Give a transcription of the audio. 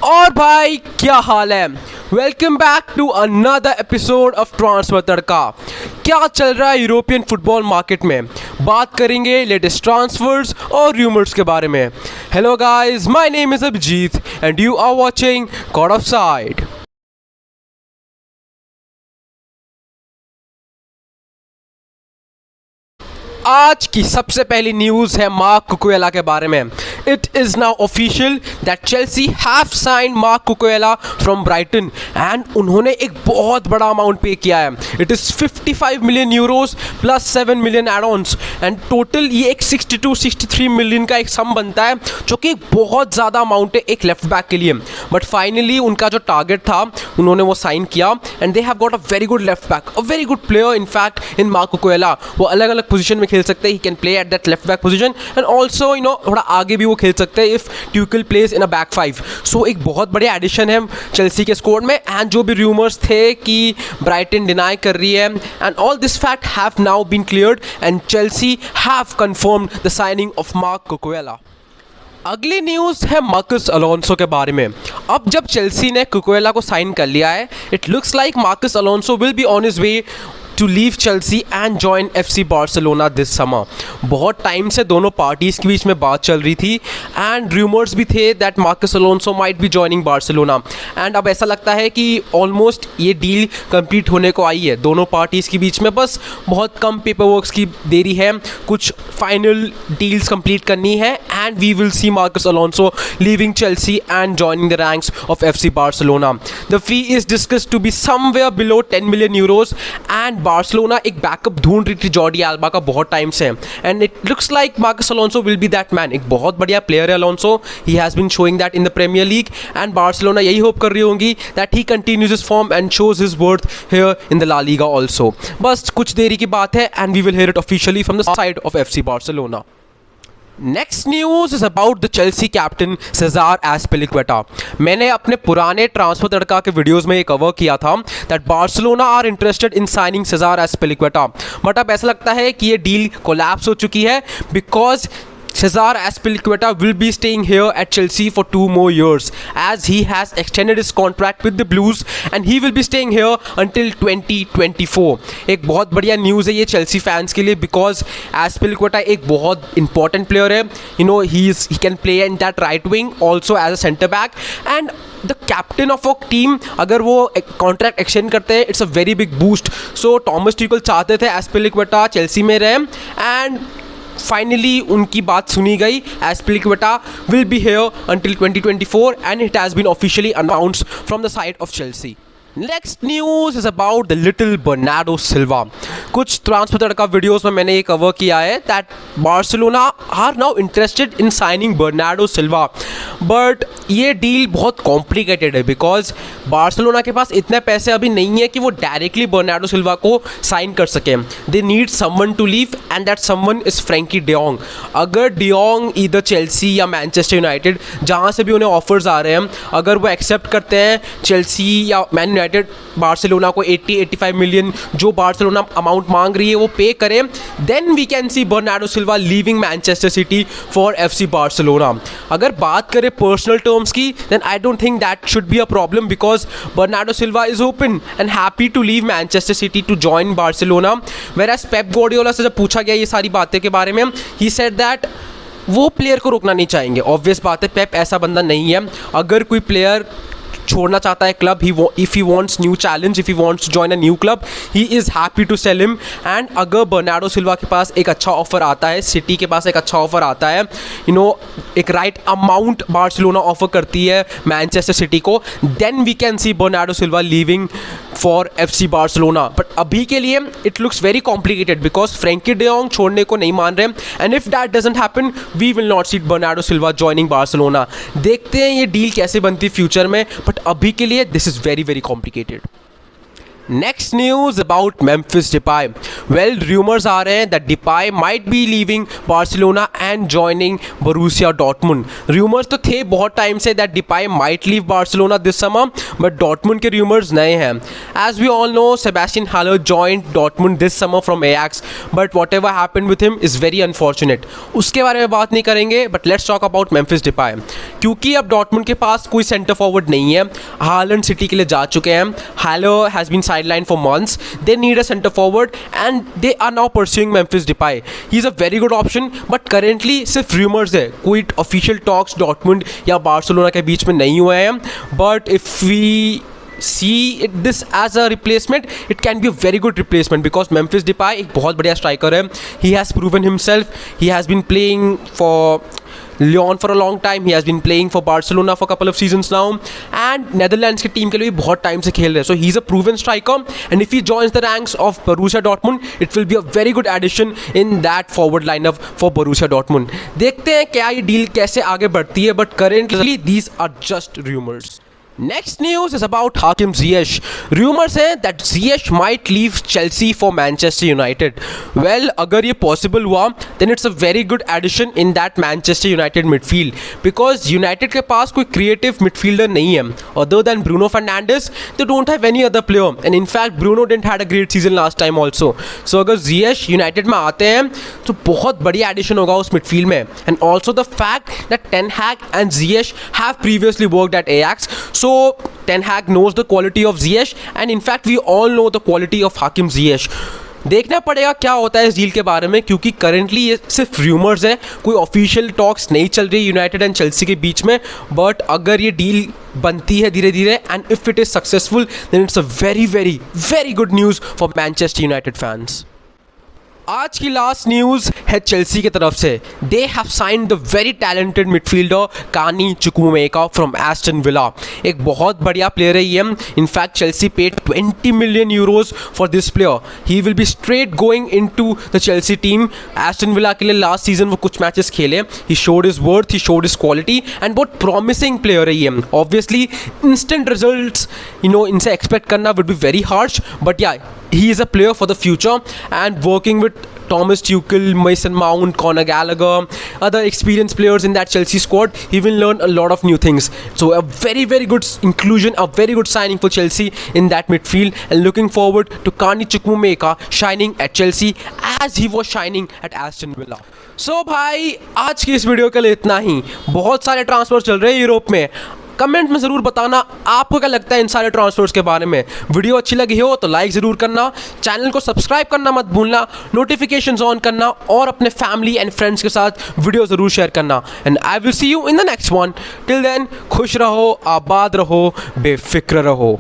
और भाई क्या हाल है। Welcome back to another episode of transfer Tadka. क्या चल रहा है यूरोपियन फुटबॉल मार्केट में, बात करेंगे लेटेस्ट ट्रांसफर्स और रूमर्स के बारे में। Hello guys, my name is Abhijit and you are watching god of side. आज की सबसे पहली न्यूज़ है मार्क कुकुरेला के बारे में। It is now official that Chelsea have signed Marc Cucurella from Brighton and उन्होंने एक बहुत बड़ा अमाउंट पे किया है। It is 55 million euros plus 7 million add ons and total ये एक 62-63 मिलियन का एक सम बनता है, जो कि बहुत ज़्यादा अमाउंट है एक लेफ्ट बैक के लिए। बट फाइनली उनका जो टारगेट था उन्होंने वो साइन किया and they have got a very good left back, a very good player in fact in Marc Cucurella. वो अलग अलग पोजीशन में खेल सकते हैं, he can play at that left back position and also थोड़ा आगे भी वो खेल सकते हैं if Tuchel plays in a back five. So एक बहुत बढ़िया एडिशन है चेल्सी के स्क्वाड में। एंड जो भी रूमर्स थे कि ब्राइटन डिनाई कर रही है and all this fact have now been cleared and Chelsea have confirmed the signing of Marc Cucurella. अगली न्यूज़ है मार्कस अलोंसो के बारे में। अब जब चेल्सी ने कुकुरेला को साइन कर लिया है, it looks like Marcos Alonso will be on his way to leave Chelsea and join FC Barcelona this summer. बहुत टाइम से दोनों पार्टीज़ के बीच में बात चल रही थी एंड रूमर्स भी थे that Marcus Alonso might be joining Barcelona. And अब ऐसा लगता है कि ऑलमोस्ट ये डील कंप्लीट होने को आई है दोनों पार्टीज़ के बीच में। बस बहुत कम पेपर वर्क्स की देरी है, कुछ फाइनल डील्स कंप्लीट करनी है and we will see Marcos Alonso leaving Chelsea and joining the ranks of FC Barcelona. The fee is discussed to be somewhere below 10 million euros and Barcelona एक backup ढूंढ रही थी Jordi Alba का बहुत time से and it looks like Marcos Alonso will be that man. एक बहुत बढ़िया प्लेयर है Alonso, he has been showing that in the Premier League and Barcelona यही होप कर रही होंगी that he continues his form and shows his worth here in the La Liga also. बस कुछ देरी की बात है and we will hear it officially from the side of FC Barcelona. Next news is about the Chelsea captain Cesar Azpilicueta. मैंने अपने पुराने transfer तड़का के वीडियोस में ये कवर किया था that Barcelona are interested in signing Cesar Azpilicueta, but अब ऐसा लगता है कि ये डील कोलैप्स हो चुकी है because Cesar Azpilicueta will be staying here at Chelsea for 2 more years as he has extended his contract with the Blues and he will be staying here until 2024. एक बहुत बढ़िया न्यूज़ है ये Chelsea fans के लिए because Azpilicueta एक बहुत important player है। He can play in that right wing also as a centre back and the captain of our team अगर वो कॉन्ट्रैक्ट एक्सटेंड करते हैं it's a very big boost. So Thomas ट्यूकल चाहते थे एस्पिलिक्वेटा Chelsea में रहे एंड फाइनली उनकी बात सुनी गई। Azpilicueta will be here until 2024 and it has been officially announced from the side of Chelsea. Next news is about the little Bernardo Silva. कुछ transfer तड़का videos में मैंने ये कवर किया है that Barcelona are now interested in signing Bernardo Silva, but ये deal बहुत complicated है because Barcelona के पास इतने पैसे अभी नहीं है कि वो डायरेक्टली बर्नार्डो सिल्वा को साइन कर सकें। They need someone to leave and that someone is Frenkie de Jong. अगर डियोंग इधर चेल्सी या मैनचेस्टर यूनाइटेड जहाँ से भी उन्हें ऑफर्स आ रहे हैं अगर वो एक्सेप्ट करते हैं चेल्सी या मैन यूनाइटेड बार्सिलोना को 80-85 मिलियन जो बार्सिलोना अमाउंट मांग रही है वो पे करें, then we can see Bernardo Silva leaving Manchester City for FC Barcelona. अगर बात करें पर्सनल टर्म्स की then I don't think that should be a problem because Bernardo Silva is open and happy to leave Manchester City to join Barcelona. Whereas Pep Guardiola से जब पूछा गया ये सारी बातें के बारे में ही सेड दैट वो प्लेयर को रोकना नहीं चाहेंगे। ऑब्वियस बात है पेप ऐसा बंदा नहीं है, अगर कोई प्लेयर छोड़ना चाहता है club, if he wants new challenge, if he wants to join a new club, he is happy to sell him। and अगर बर्नार्डो सिल्वा के पास एक अच्छा ऑफर आता है, सिटी के पास एक अच्छा ऑफर आता है, एक राइट अमाउंट बार्सिलोना ऑफर करती है मैनचेस्टर सिटी को, then we can see Bernardo Silva leaving for FC Barcelona. But अभी के लिए it looks very complicated because Frenkie de Jong छोड़ने को नहीं मान रहे and if that doesn't happen we will not see Bernardo Silva joining Barcelona. देखते हैं ये डील कैसे बनती है फ्यूचर में, बट अभी के लिए this is very very complicated. Next news about Memphis Depay. Well, rumors आ रहे हैं that Depay might be leaving Barcelona and joining Borussia Dortmund. Rumors तो थे बहुत टाइम से that Depay might leave Barcelona this summer, but Dortmund के rumors नए हैं. As we all know, Sebastian Haller joined Dortmund this summer from Ajax, but whatever happened with him is very unfortunate. उसके बारे में बात नहीं करेंगे, but let's talk about Memphis Depay. क्योंकि अब Dortmund के पास कोई सेंटर फॉरवर्ड नहीं है. हालैंड सिटी के लिए जा चुके हैं. Haller has been sidelined for months. They need a center forward and they are now pursuing Memphis Depay. He's a very good option, but currently सिर्फ rumors है. कोई official talks Dortmund या Barcelona के बीच में नहीं हुए हैं. But if we see this as a replacement, it can be a very good replacement because Memphis Depay एक बहुत बढ़िया striker है. He has proven himself. He has been playing for Lyon for a long time. He has been playing for Barcelona for a couple of seasons now, and Netherlands की team के लिए भी बहुत time से खेल रहे हैं. So he's a proven striker, and if he joins the ranks of Borussia Dortmund, it will be a very good addition in that forward lineup for Borussia Dortmund. देखते हैं क्या ये डील कैसे आगे बढ़ती है, but currently these are just rumors. Next news is about Hakim Ziyech. Rumors हैं that Ziyech might leave Chelsea for Manchester United. Well, अगर ये possible हुआ, then it's a very good addition in that Manchester United midfield because United के पास कोई creative midfielder नहीं है. Other than Bruno Fernandes, they don't have any other player. And in fact, Bruno didn't had a great season last time also. So अगर Ziyech United में आते हैं, तो बहुत बढ़िया addition होगा उस midfield में. And also the fact that Ten Hag and Ziyech have previously worked at Ajax. So Ten Hag knows the quality of Ziyech, and in fact we all know the quality of Hakim Ziyech. देखना पड़ेगा क्या होता है इस deal के बारे में, क्योंकि करंटली ये सिर्फ रूमर्स है, कोई ऑफिशियल टॉक्स नहीं चल रही यूनाइटेड एंड चेल्सी के बीच में. बट अगर ये डील बनती है धीरे धीरे and if it is successful, then it's a very very very good news for Manchester United fans. आज की लास्ट न्यूज़ है चेल्सी की तरफ से. They have signed the very talented midfielder Carney Chukwuemeka from Aston villa. एक बहुत बढ़िया player है ये. In fact Chelsea paid 20 million euros for this player. He will be straight going into the Chelsea team. Aston villa के लिए last season वो कुछ matches खेले. He showed his worth, he showed his quality, and बहुत promising player है ये. Obviously instant results इनसे expect करना would be very harsh, but या he is a player for the future, and working with Thomas Tuchel, Mason Mount, Conor Gallagher, other experienced players in that Chelsea squad, he will learn a lot of new things. So a very very good inclusion, a very good signing for Chelsea in that midfield, and looking forward to Kani Chukwuemeka shining at Chelsea as he was shining at Aston Villa. So भाई आज की इस video के लिए इतना ही. बहुत सारे transfer चल रहे हैं यूरोप में. कमेंट में ज़रूर बताना आपको क्या लगता है इन सारे ट्रांसफर्स के बारे में. वीडियो अच्छी लगी हो तो लाइक ज़रूर करना, चैनल को सब्सक्राइब करना मत भूलना, नोटिफिकेशंस ऑन करना, और अपने फैमिली एंड फ्रेंड्स के साथ वीडियो ज़रूर शेयर करना. And I will see you in the next one. Till then खुश रहो, आबाद रहो, बेफिक्र रहो.